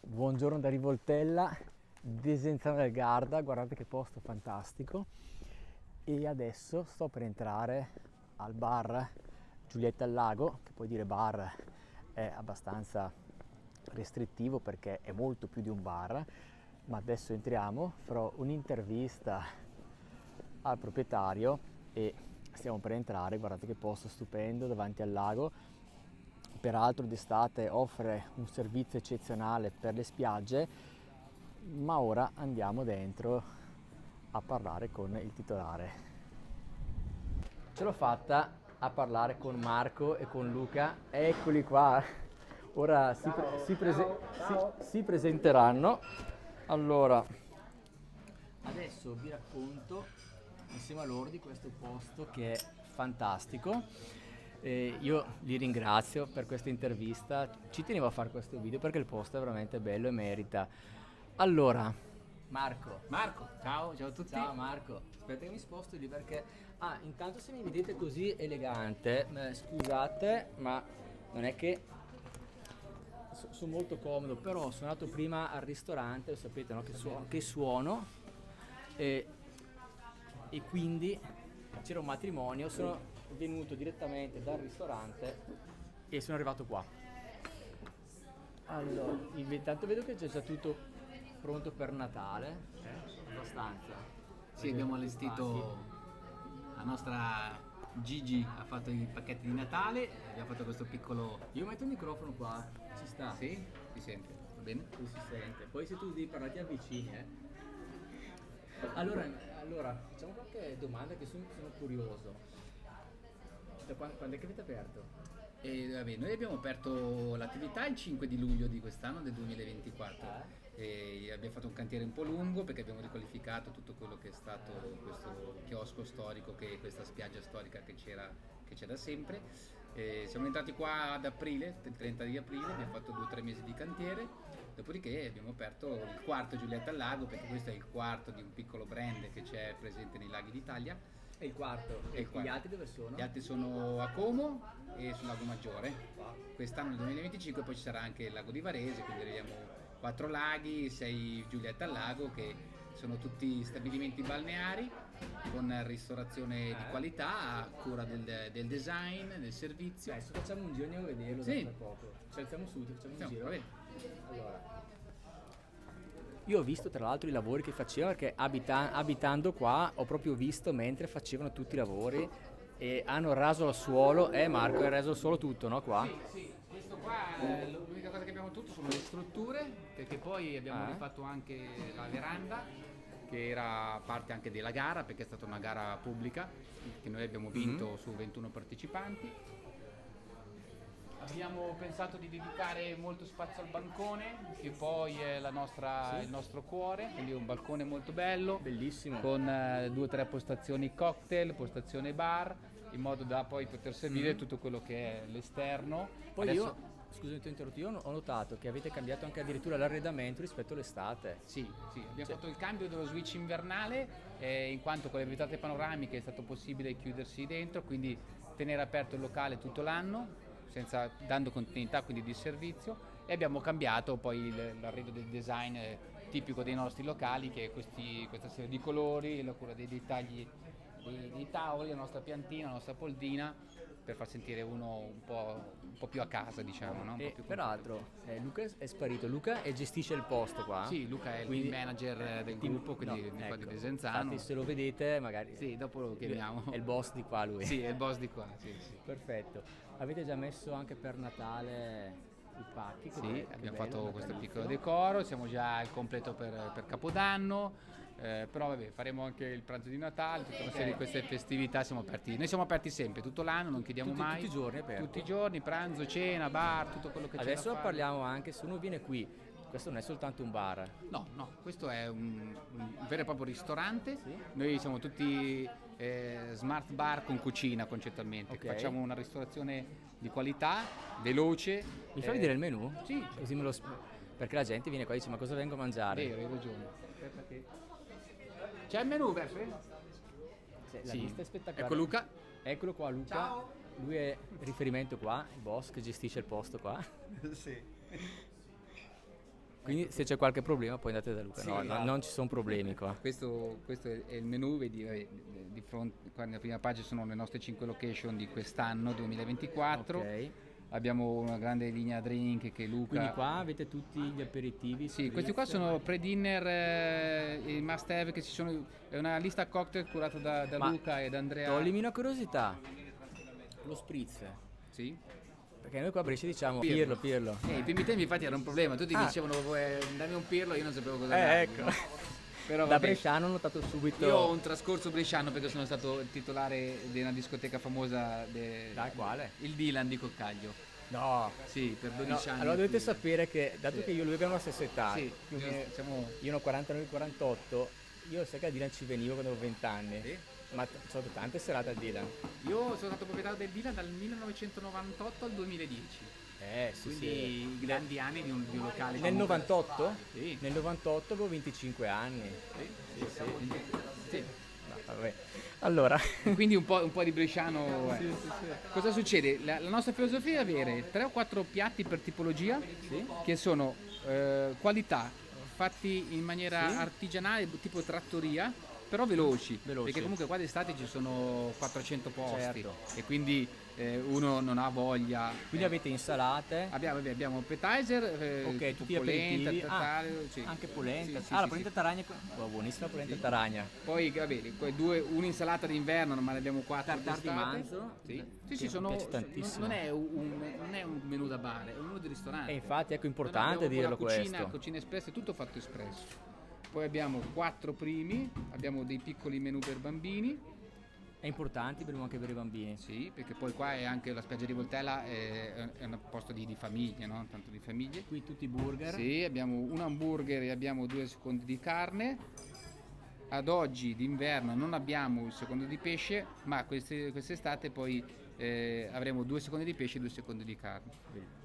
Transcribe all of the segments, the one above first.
Buongiorno da Rivoltella, Desenzano del Garda, guardate che posto fantastico. E adesso sto per entrare al bar Giulietta al Lago, che puoi dire bar è abbastanza restrittivo perché è molto più di un bar, ma adesso entriamo, farò un'intervista al proprietario e stiamo per entrare. Guardate che posto stupendo davanti al lago. Peraltro d'estate offre un servizio eccezionale per le spiagge, ma ora andiamo dentro a parlare con il titolare. Ce l'ho fatta a parlare con Marco e con Luca, eccoli qua. Ora si presenteranno. Allora, adesso vi racconto insieme a loro di questo posto che è fantastico. Io li ringrazio per questa intervista, ci tenevo a fare questo video perché il posto è veramente bello e merita. Allora, Marco. Ciao a tutti. Ciao Marco, aspetta che mi sposto lì perché... intanto se mi vedete così elegante, scusate, ma non è che... sono molto comodo, però sono andato prima al ristorante, lo sapete, no? Che suono e quindi c'era un matrimonio, sono venuto direttamente dal ristorante e sono arrivato qua. Allora, intanto vedo che c'è già tutto pronto per Natale, abbastanza. Sì, abbiamo allestito, la nostra Gigi ha fatto i pacchetti di Natale, abbiamo fatto questo piccolo... Io metto il microfono qua, ci sta. Sì? Si sente, va bene? Qui si sente. Poi se tu devi parlare ti avvicini, Allora, facciamo qualche domanda che sono curioso. Da quando è che avete aperto? E vabbè, noi abbiamo aperto l'attività il 5 di luglio di quest'anno, del 2024. E abbiamo fatto un cantiere un po' lungo perché abbiamo riqualificato tutto quello che è stato questo chiosco storico, che è questa spiaggia storica che c'è da sempre. Siamo entrati qua ad aprile, il 30 di aprile, abbiamo fatto 2 o 3 mesi di cantiere, dopodiché abbiamo aperto il quarto Giulietta al Lago, perché questo è il quarto di un piccolo brand che c'è presente nei laghi d'Italia. È il quarto. E gli altri dove sono? Gli altri sono a Como e sul Lago Maggiore. Quest'anno nel 2025 poi ci sarà anche il Lago di Varese, quindi abbiamo 4 laghi, 6 Giulietta al Lago, che sono tutti stabilimenti balneari con ristorazione di qualità, a cura del design, del servizio. Adesso facciamo un giro, andiamo a vederlo Sì. tra poco. Ci alziamo subito, facciamo un giro. Va bene. Allora. Io ho visto tra l'altro i lavori che facevano, perché abitando qua ho proprio visto mentre facevano tutti i lavori e hanno raso al suolo. Marco, hai raso al suolo tutto, no, qua? Sì, questo qua l'unica cosa che abbiamo tutto sono le strutture, perché poi abbiamo rifatto anche la veranda, che era parte anche della gara, perché è stata una gara pubblica che noi abbiamo vinto su 21 partecipanti. Abbiamo pensato di dedicare molto spazio al bancone, che poi è il nostro cuore, quindi è un balcone molto bello, Bellissimo. con 2 o 3 postazioni cocktail, postazione bar, in modo da poi poter servire tutto quello che è l'esterno. Poi Adesso, scusami ti ho interrotto, io ho notato che avete cambiato anche addirittura l'arredamento rispetto all'estate. Sì, abbiamo fatto il cambio dello switch invernale, in quanto con le vetrate panoramiche è stato possibile chiudersi dentro, quindi tenere aperto il locale tutto l'anno, dando continuità quindi di servizio, e abbiamo cambiato poi l'arredo del design tipico dei nostri locali, che è questa serie di colori, la cura dei dettagli dei tavoli, la nostra piantina, la nostra poldina, per far sentire uno un po' più a casa, diciamo, no? E peraltro Luca è sparito, Luca e gestisce il posto qua. Sì, Luca è il team manager del gruppo, quindi qua di Desenzano. Infatti se lo vedete magari... Sì, dopo lo chiamiamo. È il boss di qua lui. Sì, è il boss di qua, sì. Perfetto. Avete già messo anche per Natale i pacchi? Sì, abbiamo fatto questo piccolo decoro, siamo già al completo per Capodanno, però vabbè, faremo anche il pranzo di Natale, tutta una serie di queste festività. Noi siamo aperti sempre, tutto l'anno, non chiudiamo mai. Tutti i giorni aperti? Tutti i giorni, pranzo, cena, bar, tutto quello che c'è da Adesso fare. parliamo anche, se uno viene qui, questo non è soltanto un bar. No, questo è un vero e proprio ristorante. Sì? Noi siamo tutti smart bar con cucina concettualmente. Ok. Facciamo una ristorazione di qualità, veloce. Mi fai vedere il menù? Sì. Così perché la gente viene qua e dice ma cosa vengo a mangiare? Vero, hai ragione. Aspetta che... C'è il menù, Beppe? La lista è spettacolare. Ecco Luca. Eccolo qua Luca. Ciao. Lui è riferimento qua, il boss che gestisce il posto qua. Sì. Quindi se c'è qualche problema poi andate da Luca. Sì, No, esatto. non ci sono problemi qua. Questo è il menu, vedi, di fronte, qua nella prima pagina sono le nostre 5 location di quest'anno 2024. Ok. Abbiamo una grande linea drink che Luca... Quindi qua avete tutti gli aperitivi. Sì, questi qua sono pre-dinner, i must have che ci sono, è una lista cocktail curata da Ma Luca e da Andrea. toglimi una curiosità. Lo spritz. Sì. Perché noi qua a Brescia diciamo Pirlo. pirlo. I primi tempi infatti era un problema, tutti dicevano dammi un pirlo, io non sapevo cosa dargli, Ecco. no? Però Da vabbè. bresciano ho notato subito. Io ho un trascorso bresciano perché sono stato il titolare di una discoteca famosa, Dai, quale? il Dylan di Coccaglio. No. Sì, per 12 No, anni. allora dovete Sì. sapere che, dato Sì. che io e lui abbiamo la stessa età, Sì, più o io- meno- siamo- io ho 49 48, io sai che a Dylan ci venivo quando avevo 20 anni, Sì. ma sono state tante serate a Dylan. Io sono stato proprietario del Dylan dal 1998 al 2010. Sì, Quindi sì. i grandi anni di un locale. Nel 98? Sì. Nel 98 avevo 25 anni. Sì, sì. Sì. No, vabbè. Allora, Quindi un po' di bresciano. Cosa succede? La nostra filosofia è avere 3 o 4 piatti per tipologia che sono qualità, fatti in maniera Sì. artigianale, tipo trattoria, però veloci, Veloci. perché comunque qua d'estate ci sono 400 posti Certo. e quindi uno non ha voglia. quindi avete insalate? Abbiamo appetizer, Ok, tipo tutti gli polenta, aperitivi. tartare, sì. Anche polenta. Sì, sì, la sì, polenta sì. taragna. Oh, buonissima polenta taragna. Poi vabbè, un'insalata d'inverno, ma ne abbiamo 4 Tartar di d'estate. manzo? Sì, Che sì, mi sono, piace tantissimo. non è un menù da bar, è un menù di ristorante. E infatti ecco, No, no, importante abbiamo dirlo la cucina, questo. cucina espresso, è tutto fatto espresso. Poi abbiamo 4 primi, abbiamo dei piccoli menù per bambini. È importante anche per i bambini. Sì, perché poi qua è anche la spiaggia di Voltella, è un posto di famiglie, no? Tanto di famiglie. Qui tutti i burger. Sì, abbiamo un hamburger e abbiamo 2 secondi di carne. Ad oggi d'inverno non abbiamo il secondo di pesce, ma quest'estate poi avremo 2 secondi di pesce e 2 secondi di carne.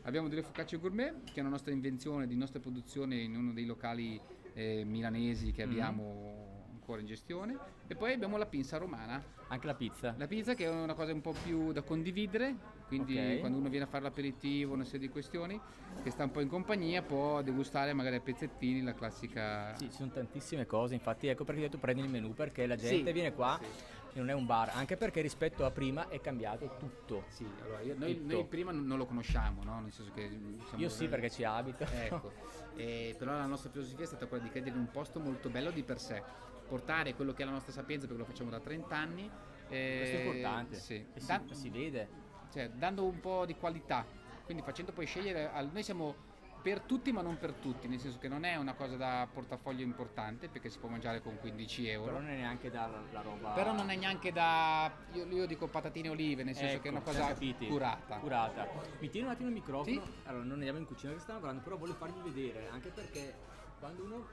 Abbiamo delle focacce gourmet, che è una nostra invenzione di nostra produzione in uno dei locali milanesi che abbiamo ancora in gestione. E poi abbiamo la pinza romana. Anche la pizza. La pizza che è una cosa un po' più da condividere, quindi Ok. quando uno viene a fare l'aperitivo, una serie di questioni, che sta un po' in compagnia, può degustare magari a pezzettini la classica... Sì, ci sono tantissime cose, infatti ecco perché tu prendi il menù, perché la gente Sì, viene qua sì. e non è un bar, anche perché rispetto a prima è cambiato tutto. Sì, allora Tutto. noi prima non lo conosciamo, no? Nel senso che siamo Io sì, perché ci abito. Ecco, però la nostra filosofia è stata quella di credere in un posto molto bello di per sé, portare quello che è la nostra sapienza, perché lo facciamo da 30 anni. Questo è importante. Sì. E si vede. Cioè, dando un po' di qualità, quindi facendo poi scegliere, noi siamo per tutti ma non per tutti, nel senso che non è una cosa da portafoglio importante perché si può mangiare con 15 euro. Però non è neanche da la roba. Però non è neanche da, io dico patatine e olive, nel senso Ecco, che è una siamo cosa capiti. curata. Mi tieni un attimo il microfono. Sì. Allora, non andiamo in cucina che stanno parlando, però voglio farvi vedere, anche perché quando uno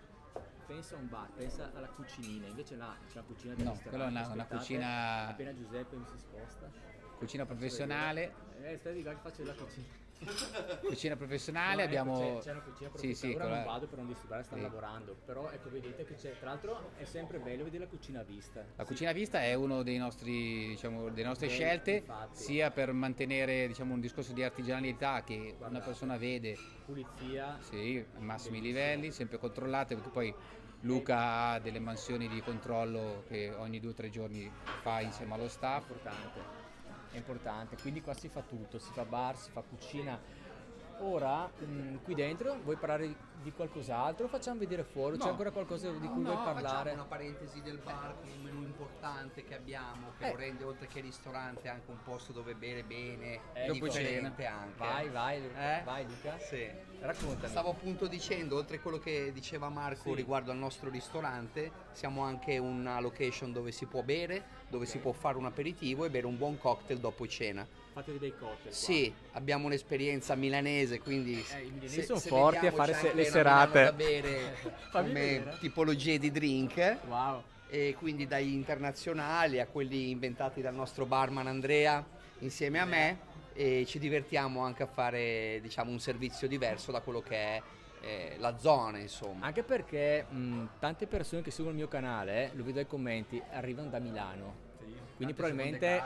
pensa a un bar, pensa alla cucinina, invece là c'è la cucina del No, ristorante. quella è una Aspettate, cucina- Appena Giuseppe mi si sposta. Cucina professionale, Stai di là che faccio la cucina. cucina professionale, No, ecco, abbiamo... c'è una cucina Sì, sì, ora quella- non vado per non disturbare, stanno sì. lavorando, però ecco vedete che c'è, tra l'altro è sempre bello vedere la cucina a vista. La cucina a vista è uno dei nostri, diciamo, delle nostre Sì, scelte, infatti. sia per mantenere, diciamo, un discorso di artigianalità che una persona vede, Pulizia. sì, a massimi livelli, sempre controllate, perché poi Luca ha delle mansioni di controllo che ogni 2 o 3 giorni fa insieme allo staff. È importante, quindi qua si fa tutto, si fa bar, si fa cucina. Ora, qui dentro, vuoi parlare di qualcos'altro? Facciamo vedere fuori, c'è No. ancora qualcosa di cui vuoi parlare? Facciamo una parentesi del bar con un menù importante che abbiamo, che lo rende oltre che ristorante anche un posto dove bere bene, Dopo differente anche. Vai Eh? Luca. Sì. Raccontami. Stavo appunto dicendo, oltre a quello che diceva Marco Sì. riguardo al nostro ristorante, siamo anche una location dove si può bere, dove si può fare un aperitivo e bere un buon cocktail dopo cena. Fatevi dei cocktail qua. Sì, abbiamo un'esperienza milanese, quindi i milanesi sono se forti a vediamo fare c'è le anche una serate. Milano da bere Fammi come vedere. tipologie di drink. Wow. E quindi dagli internazionali a quelli inventati dal nostro barman Andrea insieme a me, e ci divertiamo anche a fare, diciamo, un servizio diverso da quello che è la zona, insomma. Anche perché tante persone che seguono il mio canale, lo vedo ai commenti, arrivano da Milano. Quindi probabilmente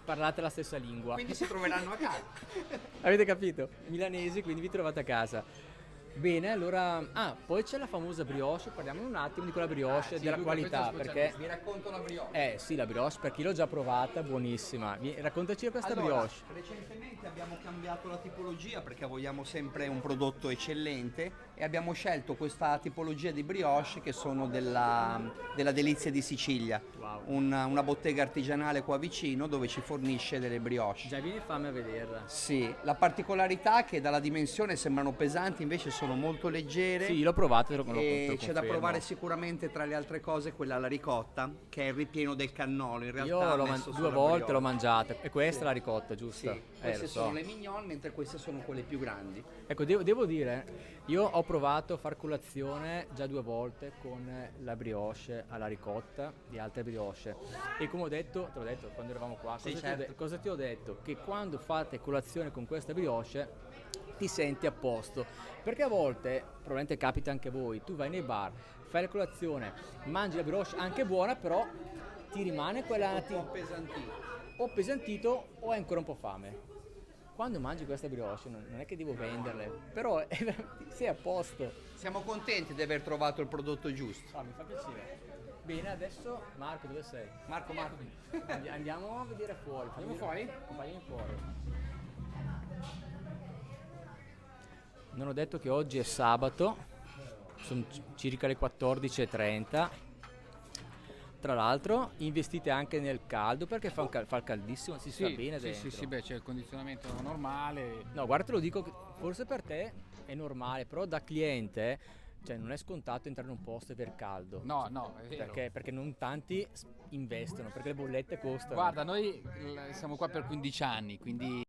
parlate la stessa lingua. Quindi si troveranno a casa. Avete capito? Milanesi, quindi vi trovate a casa. Bene, allora, poi c'è la famosa brioche, parliamo un attimo di quella brioche, sì, della Luca, qualità, questo è perché Vi racconto la brioche. sì, la brioche, per chi l'ho già provata, buonissima. Raccontaci di questa Allora, brioche. recentemente abbiamo cambiato la tipologia perché vogliamo sempre un prodotto eccellente e abbiamo scelto questa tipologia di brioche che sono della Delizia di Sicilia, Wow. una bottega artigianale qua vicino dove ci fornisce delle brioche. Già vieni fammi a vederla. Sì, la particolarità è che dalla dimensione sembrano pesanti, invece sono molto leggere. Sì, l'ho provato, te lo E c'è da confermo. provare sicuramente tra le altre cose quella alla ricotta, che è il ripieno del cannolo. In realtà Io l'ho messo due sulla volte brioche. l'ho mangiata e questa Sì. è la ricotta, giusto? Sì, queste Lo sono so. le mignon, mentre queste sono quelle più grandi. Ecco, devo dire, io ho provato a far colazione già 2 volte con la brioche alla ricotta di altre brioche e come te l'ho detto quando eravamo qua, Sì, certo. cosa ti ho detto? Che quando fate colazione con questa brioche ti senti a posto, perché a volte, probabilmente capita anche a voi, tu vai nei bar, fai la colazione, mangi la brioche anche buona, però ti rimane quella Un po' appesantito. o appesantito o hai ancora un po' fame. Quando mangi questa brioche non è che devo venderle, però sei a posto. Siamo contenti di aver trovato il prodotto giusto. Mi fa piacere. Bene, adesso Marco, dove sei? Marco. Andiamo a vedere fuori. Andiamo fuori? Fagliami fuori. Non ho detto che oggi è sabato, sono circa le 14:30. Tra l'altro investite anche nel caldo perché fa il caldissimo, si sta bene dentro. sì, beh, c'è il condizionamento normale. No, guarda, te lo dico, forse per te è normale, però da cliente, cioè non è scontato entrare in un posto per caldo. No, è vero. Perché non tanti investono, perché le bollette costano. Guarda, noi siamo qua per 15 anni, quindi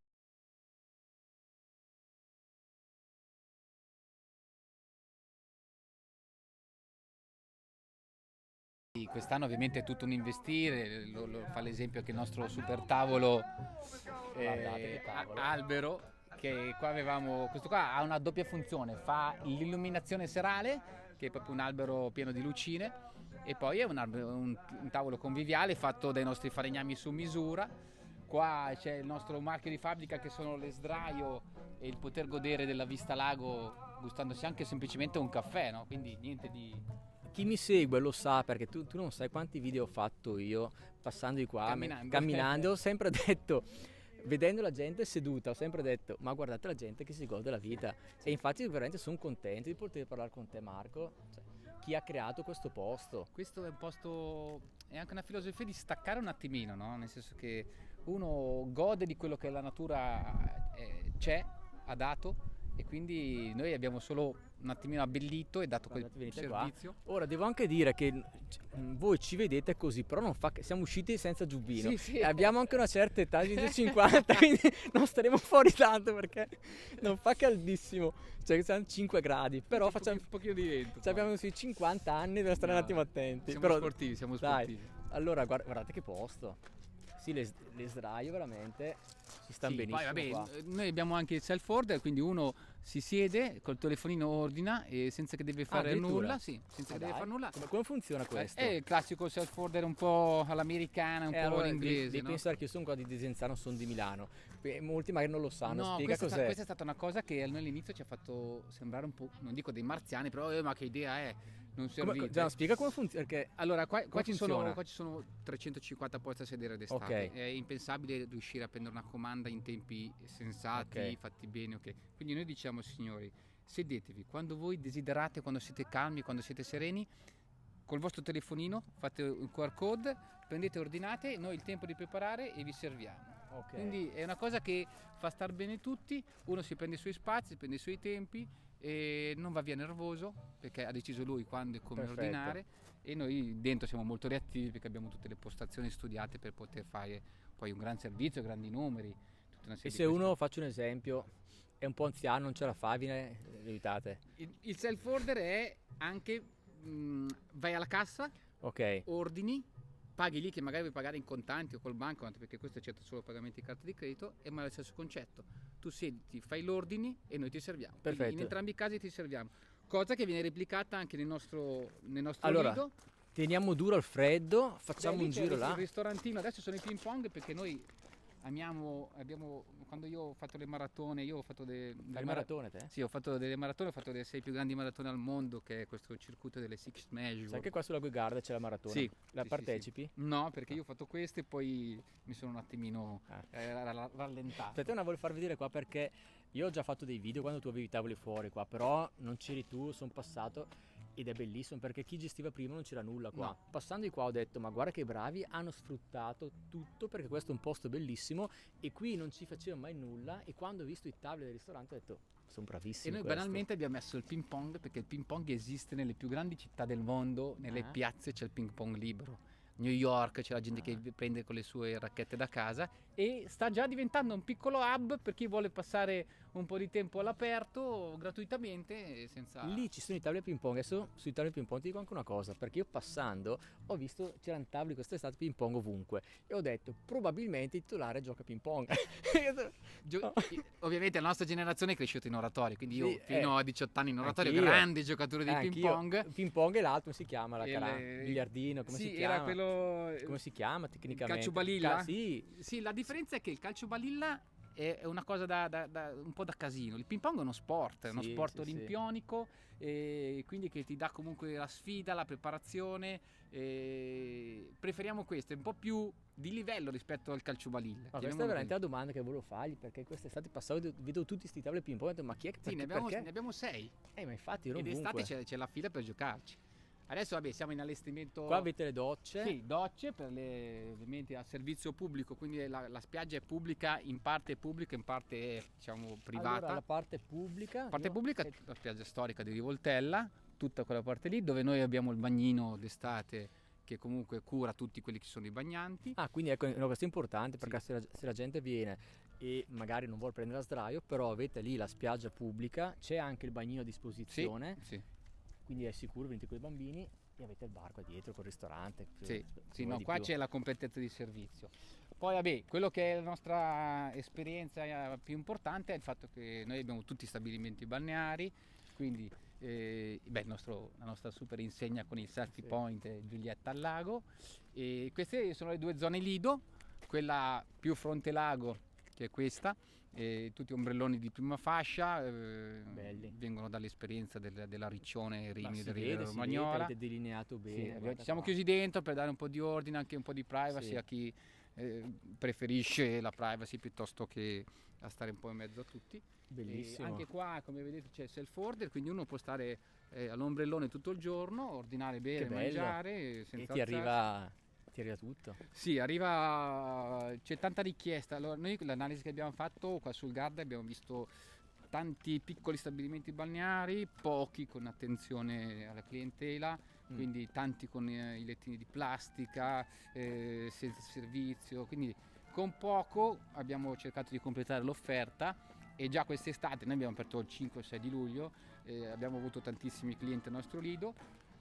quest'anno ovviamente è tutto un investire, lo fa l'esempio che il nostro super tavolo, Guardate che tavolo. albero, che qua avevamo, questo qua ha una doppia funzione, fa l'illuminazione serale, che è proprio un albero pieno di lucine, e poi è un tavolo conviviale fatto dai nostri falegnami su misura. Qua c'è il nostro marchio di fabbrica che sono le sdraio e il poter godere della vista lago gustandosi anche semplicemente un caffè, no? Quindi niente di... Chi mi segue lo sa, perché tu non sai quanti video ho fatto io passando di qua, camminando, ho sempre detto, vedendo la gente seduta, ho sempre detto, ma guardate la gente che si gode la vita. E infatti veramente sono contento di poter parlare con te, Marco. Cioè, chi ha creato questo posto? Questo è un posto, è anche una filosofia di staccare un attimino, no? Nel senso che uno gode di quello che la natura c'è, ha dato, e quindi noi abbiamo solo un attimino abbellito e dato quel servizio. Ora devo anche dire che voi ci vedete così, però non fa che siamo usciti senza giubbino. Sì. E abbiamo anche una certa età di 50, quindi non staremo fuori tanto perché non fa caldissimo, cioè siamo 5 gradi, però facciamo un pochino di vento. cioè, abbiamo sui 50 anni, dobbiamo stare un attimo attenti. Siamo Però, sportivi, siamo dai, sportivi. allora guardate che posto. Sì, le sdraio veramente ci stanno Sì, benissimo. poi Qua. noi abbiamo anche il self order, quindi uno si siede col telefonino, ordina e senza che deve fare addirittura? nulla, senza che deve fare nulla. Come funziona questo? È il classico self order un po' all'americana, un po' allora, all'inglese, devi no? pensare che io sono qua di Desenzano, sono di Milano. Molti magari non lo sanno. No, Spiega cos'è. questa è stata una cosa che a noi all'inizio ci ha fatto sembrare un po', non dico dei marziani, però ma che idea è? Non servite. Spiega come funziona. Perché Allora, qua ci funziona? sono 350 posti a sedere d'estate. Ok. È impensabile riuscire a prendere una comanda in tempi sensati, Ok. fatti bene, ok. Quindi noi diciamo, signori, sedetevi quando voi desiderate, quando siete calmi, quando siete sereni, col vostro telefonino fate un QR code, prendete, ordinate, noi il tempo di preparare e vi serviamo. Ok. Quindi è una cosa che fa star bene tutti, uno si prende i suoi spazi, prende i suoi tempi e non va via nervoso perché ha deciso lui quando e come Perfetto. ordinare, e noi dentro siamo molto reattivi perché abbiamo tutte le postazioni studiate per poter fare poi un gran servizio, grandi numeri, tutta una E serie se di queste- uno, faccio un esempio, è un po' anziano, non ce la fa, viene aiutate. Il self order è anche vai alla cassa, Ok. ordini, paghi lì, che magari vuoi pagare in contanti o col bancomat, perché questo accetta solo pagamenti di carta di credito, è ma è lo stesso concetto. Tu siediti, fai l'ordini e noi ti serviamo. Quindi Perfetto. in entrambi i casi ti serviamo. Cosa che viene replicata anche nel nostro Allora, lido. teniamo duro al freddo, facciamo Lì un c'è giro il là. ristorantino, adesso sono i ping pong perché noi quando io ho fatto le maratone, io ho fatto Fai il maratone te? Sì, ho fatto delle maratone, ho fatto delle 6 più grandi maratone al mondo, che è questo circuito delle Six Major. Sai che qua sulla Gui Garda c'è la maratona? Sì. La Sì, partecipi? sì. No, perché io ho fatto queste e poi mi sono un attimino Ah. rallentato. Aspetta, una voglio far vedere qua perché io ho già fatto dei video quando tu avevi i tavoli fuori qua, però non c'eri tu, sono passato ed è bellissimo perché chi gestiva prima non c'era nulla qua. No. Passando di qua ho detto ma guarda che bravi, hanno sfruttato tutto perché questo è un posto bellissimo e qui non ci faceva mai nulla e quando ho visto i tavoli del ristorante ho detto sono E bravissimi. noi questi. banalmente abbiamo messo il ping pong perché il ping pong esiste nelle più grandi città del mondo, nelle Ah. piazze c'è il ping pong libero. New York c'è la gente che prende con le sue racchette da casa e sta già diventando un piccolo hub per chi vuole passare un po' di tempo all'aperto gratuitamente e senza... Lì ci sono i tavoli a ping pong, adesso sui tavoli a ping pong ti dico anche una cosa, perché io passando ho visto c'erano tavoli quest'estate ping pong ovunque e ho detto probabilmente il titolare gioca a ping pong. No. Ovviamente la nostra generazione è cresciuta in oratorio, quindi io Sì, fino a 18 anni in oratorio, anch'io. grande giocatore di ping Anch'io. pong. Ping pong e l'altro come si chiama? La Il- biliardino, come sì, si chiama? era quello... Come si chiama tecnicamente? calcio balilla? Sì, Sì, la differenza è che il calcio balilla è una cosa un po' da casino. Il ping pong è uno sport, è uno Sì, sport sì, olimpionico, e quindi che ti dà comunque la sfida, la preparazione. Preferiamo questo, è un po' più di livello rispetto al calcio balilla. ma questa è chiamiamolo veramente così. la domanda che volevo fargli perché quest'estate passavo e vedo tutti questi tavoli ping pong e ho detto ma chi è che Sì, perché? ne abbiamo 6. Ma infatti ero Ed ovunque. estate c'è la fila per giocarci. Adesso vabbè, siamo in allestimento. Qua avete le docce. Sì, docce per ovviamente a servizio pubblico, quindi la spiaggia è pubblica, in parte è diciamo privata. Allora, la parte pubblica. La parte io- pubblica è la spiaggia storica di Rivoltella, tutta quella parte lì, dove noi abbiamo il bagnino d'estate che comunque cura tutti quelli che sono i bagnanti. Ah, quindi ecco, no, questo è importante perché Sì. se la gente viene e magari non vuole prendere la sdraio, però avete lì la spiaggia pubblica, c'è anche il bagnino a disposizione, Sì. quindi è sicuro, venite con i bambini e avete il bar qua dietro col ristorante. Sì, se sì, vuoi no, di qua più. c'è la completezza di servizio. Poi vabbè, quello che è la nostra esperienza più importante è il fatto che noi abbiamo tutti stabilimenti balneari, quindi la nostra super insegna con il Selfie Sì. Point e Giulietta al lago. E queste sono le due zone lido, quella più fronte lago che è questa, tutti ombrelloni di prima fascia, Belli. vengono dall'esperienza della Riccione Ma Rimini si del vede, Riviera si vede, Romagnola. avete delineato Sì, bene. guarda ci siamo qua. chiusi dentro per dare un po' di ordine, anche un po' di privacy Sì. a chi preferisce la privacy piuttosto che a stare un po' in mezzo a tutti. Bellissimo. E anche qua, come vedete, c'è il self order, quindi uno può stare all'ombrellone tutto il giorno, ordinare bene, Che bello. mangiare E senza ti alzarsi. arriva tutto. Sì, c'è tanta richiesta. Allora, noi l'analisi che abbiamo fatto qua sul Garda abbiamo visto tanti piccoli stabilimenti balneari, pochi con attenzione alla clientela, quindi tanti con i lettini di plastica, senza servizio, quindi con poco abbiamo cercato di completare l'offerta e già quest'estate, noi abbiamo aperto il 5-6 di luglio, abbiamo avuto tantissimi clienti al nostro lido,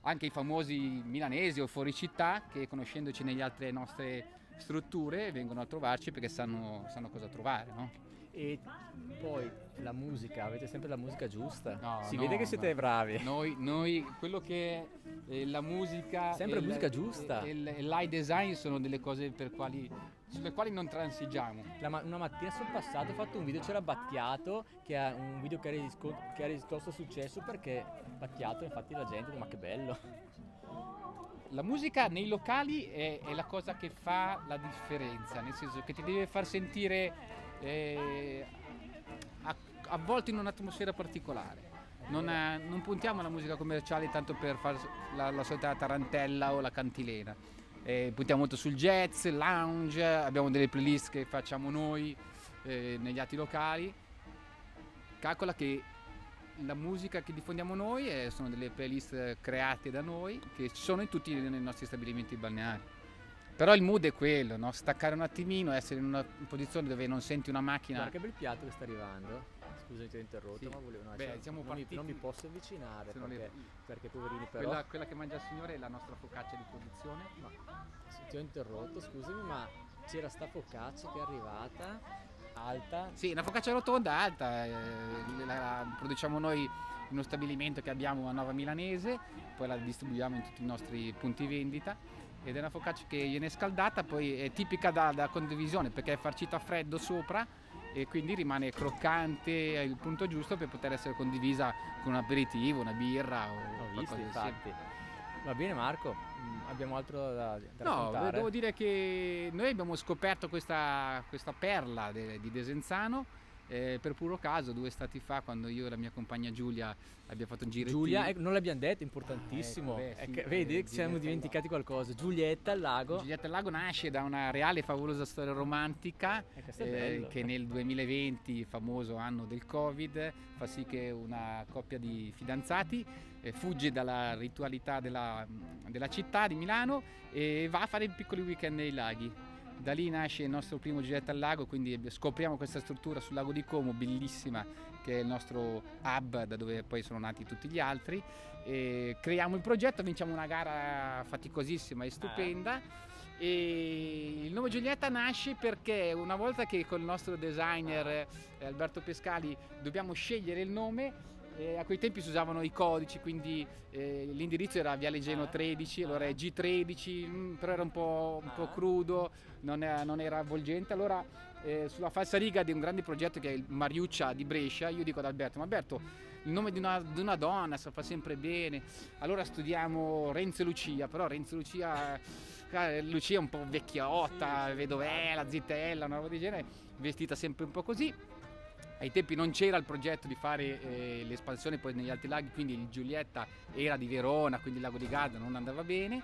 anche i famosi milanesi o fuori città che conoscendoci nelle altre nostre strutture vengono a trovarci perché sanno cosa trovare, no? E poi la musica, avete sempre la musica giusta. No, Si no, vede che siete no. bravi. Noi quello che è la musica Sempre e musica giusta. e il live design sono delle cose sulle quali non transigiamo. Una mattina sono passato, ho fatto un video, c'era Battiato, che è un video che ha riscosso successo perché Battiato, infatti la gente dice ma che bello. La musica nei locali è la cosa che fa la differenza, nel senso che ti deve far sentire avvolto in un'atmosfera particolare. Non puntiamo alla musica commerciale tanto per fare la solita tarantella o la cantilena. Puntiamo molto sul jazz, lounge, abbiamo delle playlist che facciamo noi negli altri locali. Calcola che la musica che diffondiamo noi sono delle playlist create da noi che ci sono in tutti i nostri stabilimenti balneari. Però il mood è quello, no? Staccare un attimino, essere in una posizione dove non senti una macchina. Guarda che bel piatto che sta arrivando. Scusami ti ho interrotto, Sì. ma volevo Siamo non, partiti- non mi posso avvicinare Se non perché poverini però. quella che mangia il signore è la nostra focaccia di produzione. Ma se ti ho interrotto, scusami, ma c'era sta focaccia che è arrivata alta. Sì, una focaccia rotonda alta, la produciamo noi in uno stabilimento che abbiamo a Nova Milanese, poi la distribuiamo in tutti i nostri punti vendita ed è una focaccia che viene scaldata, poi è tipica da condivisione perché è farcita a freddo sopra e quindi rimane croccante al punto giusto per poter essere condivisa con un aperitivo, una birra o Ho visto, qualcosa di infatti. simile. Va bene Marco, abbiamo altro da No, raccontare? devo dire che noi abbiamo scoperto questa perla di Desenzano per puro caso 2 estati fa, quando io e la mia compagna Giulia abbiamo fatto un girettino. Giulia, non l'abbiamo detto, importantissimo. ecco, beh, sì, Vedi, ci siamo Giulietta dimenticati qualcosa. Giulietta al lago. Giulietta al Lago nasce da una reale e favolosa storia romantica Questo è bello. che nel 2020, famoso anno del Covid, fa sì che una coppia di fidanzati fugge dalla ritualità della città di Milano e va a fare piccoli weekend nei laghi. Da lì nasce il nostro primo Giulietta al Lago, quindi scopriamo questa struttura sul lago di Como, bellissima, che è il nostro hub da dove poi sono nati tutti gli altri. E creiamo il progetto, vinciamo una gara faticosissima e stupenda. E il nome Giulietta nasce perché una volta che con il nostro designer Alberto Pescali dobbiamo scegliere il nome, a quei tempi si usavano i codici, quindi l'indirizzo era Viale Geno 13, allora è G13, però era un po' crudo, non era avvolgente. Allora sulla falsariga di un grande progetto che è il Mariuccia di Brescia, io dico ad Alberto: ma Alberto, il nome di una donna si fa sempre bene, allora studiamo Renzo e Lucia, però Renzo e Lucia è un po' vecchiotta, vedovella, zitella, una roba del genere, vestita sempre un po' così. Ai tempi non c'era il progetto di fare l'espansione poi negli altri laghi, quindi il Giulietta era di Verona, quindi il lago di Garda non andava bene.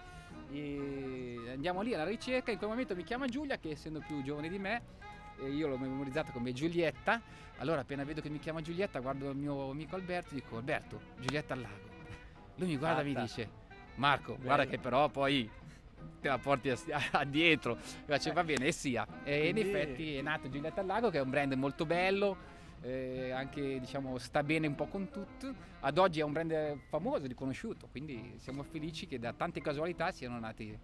E andiamo lì alla ricerca, in quel momento mi chiama Giulia, che essendo più giovane di me, io l'ho memorizzata come Giulietta. Allora appena vedo che mi chiama Giulietta, guardo il mio amico Alberto e dico: Alberto, Giulietta al lago. Lui mi guarda e mi dice: Marco, guarda che però poi te la porti addietro. Io faccio: va bene, e sia. E in effetti è nato Giulietta al Lago, che è un brand molto bello, anche diciamo sta bene un po' con tutto. Ad oggi è un brand famoso, riconosciuto, quindi siamo felici che da tante casualità siano nati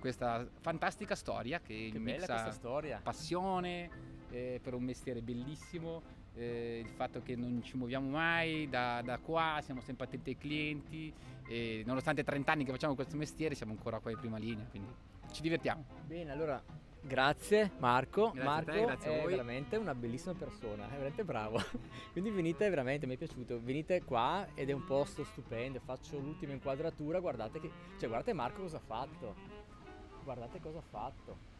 questa fantastica storia che Che bella mixa questa storia. passione per un mestiere bellissimo, il fatto che non ci muoviamo mai da qua, siamo sempre attenti ai clienti e nonostante 30 anni che facciamo questo mestiere siamo ancora qua in prima linea, quindi ci divertiamo. Bene, allora grazie Marco. Grazie a Marco te, grazie a è voi. veramente una bellissima persona, è veramente bravo. Quindi venite, veramente mi è piaciuto. Venite qua ed è un posto stupendo. Faccio l'ultima inquadratura, guardate guardate Marco cosa ha fatto. Guardate cosa ha fatto.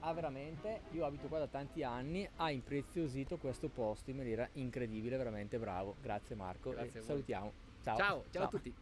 Ha veramente, io abito qua da tanti anni, ha impreziosito questo posto in maniera incredibile, veramente bravo. Grazie Marco. Grazie e a voi. salutiamo. Ciao. Ciao a tutti.